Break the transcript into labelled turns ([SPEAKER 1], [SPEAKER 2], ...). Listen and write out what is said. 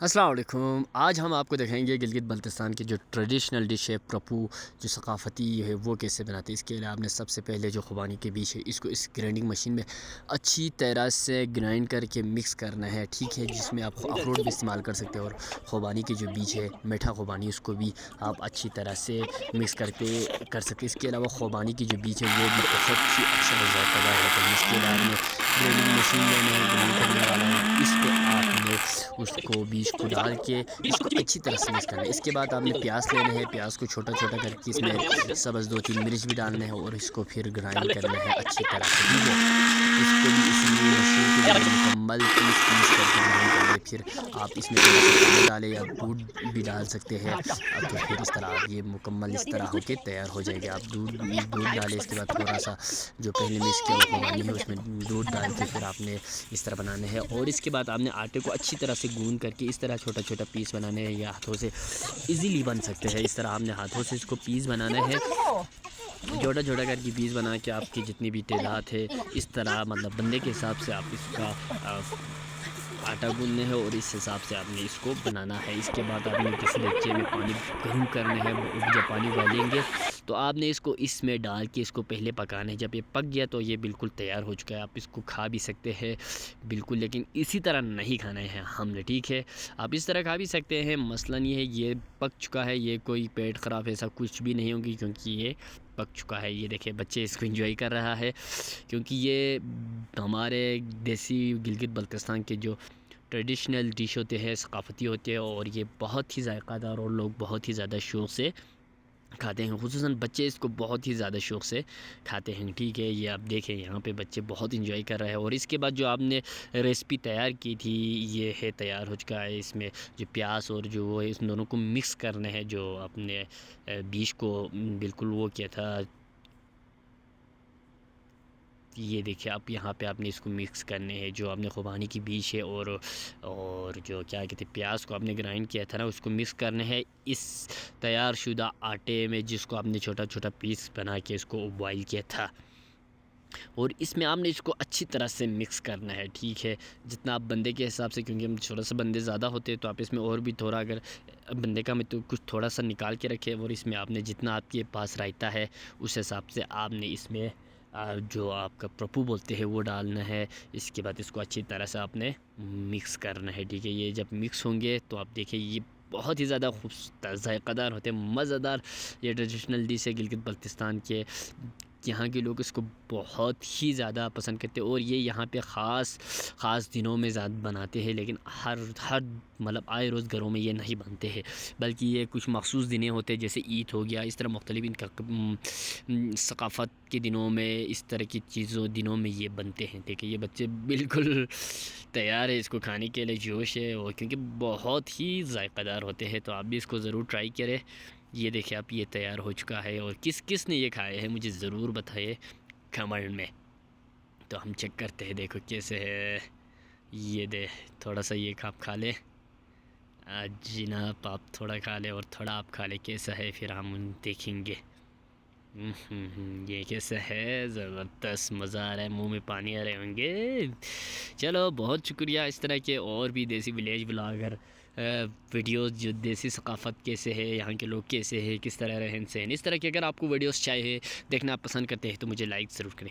[SPEAKER 1] अस्सलाम वालेकुम। आज हम आपको दिखाएंगे गिलगित बल्तिस्तान की जो ट्रेडिशनल डिश है प्रपू, जो सकाफ़ती है वो कैसे बनाते हैं। इसके लिए आपने सबसे पहले जो खुबानी के बीज है इसको इस ग्राइंडिंग मशीन में अच्छी तरह से ग्राइंड करके मिक्स करना है, ठीक है। जिसमें आप अखरोट भी इस्तेमाल कर सकते हैं और खुबानी के जो बीज है मीठा खुबानी उसको भी आप अच्छी तरह से मिक्स करके कर सकते हैं। इसके अलावा खुबानी की जो बीज है वो भी बहुत ही अच्छा ज़ायक़ेदार होता है। इसके लिए आपने ग्राइंडिंग मशीन लेना है, ग्राइंड करने वाला है, इस पर आपने उसको बीज को डाल के इसको अच्छी तरह से मिक्स करना है। इसके बाद आपने प्याज लेना है, प्याज को छोटा छोटा करके इसमें सब्ज़ 2-3 मिर्च भी डालना है और इसको फिर ग्राइंड करना है अच्छी तरह से, ठीक है। इसको भी इसी मशीन के ज़रिए मुकम्मल पीस पीस करके ग्राइंड कर ले। फिर आप इसमें थोड़ा सा पानी डालें या दूध भी डाल सकते हैं। तो फिर इस तरह आप ये मुकम्मल इस तरह होके तैयार हो जाएंगे। आप दूध दूध डालें, इसके बाद थोड़ा सा जो पहले मिक्स किया हुआ खुबानी है उसमें दूध डाल के फिर आपने इस तरह बनाना है। और इसके बाद आपने आटे को अच्छी तरह से गूंद करके इस तरह छोटा छोटा पीस बनाने हैं, या हाथों से इजीली बन सकते हैं। इस तरह आपने हाथों से इसको पीस बनाना है, छोटा छोटा करके पीस बना के आपकी जितनी भी तादाद है इस तरह मतलब बंदे के हिसाब से आप इसका आटा गूंदना है और इस हिसाब से आपने इसको बनाना है। इसके बाद आपने किसी देगचे में पानी गर्म करना है। जब पानी उबालेंगे तो आपने इसको इसमें डाल के इसको पहले पकाना है। जब ये पक गया तो ये बिल्कुल तैयार हो चुका है, आप इसको खा भी सकते हैं बिल्कुल, लेकिन इसी तरह नहीं खाना है हमने, ठीक है। आप इस तरह खा भी सकते हैं। मसलन ये है ये पक चुका है, ये कोई पेट ख़राब ऐसा कुछ भी नहीं होगी क्योंकि ये पक चुका है। ये देखिए बच्चे इसको एंजॉय कर रहा है क्योंकि ये हमारे देसी गिलगित बल्तिस्तान के जो ट्रेडिशनल डिश होते हैं, सकाफ़ती होते हैं और ये बहुत ही ज़ायक़ादार और लोग बहुत ही ज़्यादा शौक़ से खाते हैं। ख़ुसूसन बच्चे इसको बहुत ही ज़्यादा शौक़ से खाते हैं, ठीक है। ये आप देखें यहाँ पे बच्चे बहुत इंजॉय कर रहे हैं। और इसके बाद जो आपने रेसिपी तैयार की थी ये है तैयार हो चुका है। इसमें जो प्याज और जो वो है इस दोनों को मिक्स करना है। जो आपने बीज को बिल्कुल वो किया था, ये देखिए आप यहाँ पे आपने इसको मिक्स करने हैं। जो आपने खुबानी की बीज है और जो क्या कहते हैं प्याज को आपने ग्राइंड किया था ना उसको मिक्स करना है इस तैयार शुदा आटे में, जिसको आपने छोटा छोटा पीस बना के इसको बॉईल किया था। और इसमें आपने इसको अच्छी तरह से मिक्स करना है, ठीक है। जितना आप बंदे के हिसाब से, क्योंकि हम थोड़ा सा बंदे ज़्यादा होते हैं तो आप इसमें और भी थोड़ा, अगर बंदे का में तो कुछ थोड़ा सा निकाल के रखें। और इसमें आपने जितना आपके पास रायता है उस हिसाब से आपने इसमें जो आपका प्रपू बोलते हैं वो डालना है। इसके बाद इसको अच्छी तरह से आपने मिक्स करना है, ठीक है। ये जब मिक्स होंगे तो आप देखिए ये बहुत ही ज़्यादा खूब ज़ायक़ेदार होते हैं, मज़ेदार। ये ट्रेडिशनल डिश है गिलगित बल्तिस्तान के, यहाँ के लोग इसको बहुत ही ज़्यादा पसंद करते हैं। और ये यहाँ पे ख़ास दिनों में ज़्यादा बनाते हैं, लेकिन हर मतलब आए रोज़ घरों में ये नहीं बनते हैं, बल्कि ये कुछ मखसूस दिन होते हैं जैसे ईद हो गया। इस तरह मुख्तलिफ इनका सकाफ़त के दिनों में इस तरह की चीज़ों दिनों में ये बनते हैं। देखिए ये बच्चे बिल्कुल तैयार है इसको खाने के लिए, जोश है। और क्योंकि बहुत ही ज़ायक़ेदार होते हैं तो आप भी इसको ज़रूर ट्राई करें। ये देखिए आप ये तैयार हो चुका है और किस ने ये खाए हैं मुझे ज़रूर बताइए कमेंट में। तो हम चेक करते हैं, देखो कैसे है। ये दे थोड़ा सा ये आप खा लें जनाब, आप थोड़ा खा लें और थोड़ा आप खा लें, कैसा है फिर हम देखेंगे। ये कैसा है, ज़बरदस्त मज़ा आ रहा है, मुंह में पानी आ रहे होंगे। चलो बहुत शुक्रिया। इस तरह के और भी देसी विलेज ब्लॉगर वीडियोस, जो देसी सकाफ़त कैसे है, यहाँ के लोग कैसे हैं, किस तरह रहन सहन, इस तरह के अगर आपको वीडियोस चाहिए देखना आप पसंद करते हैं तो मुझे लाइक ज़रूर करें।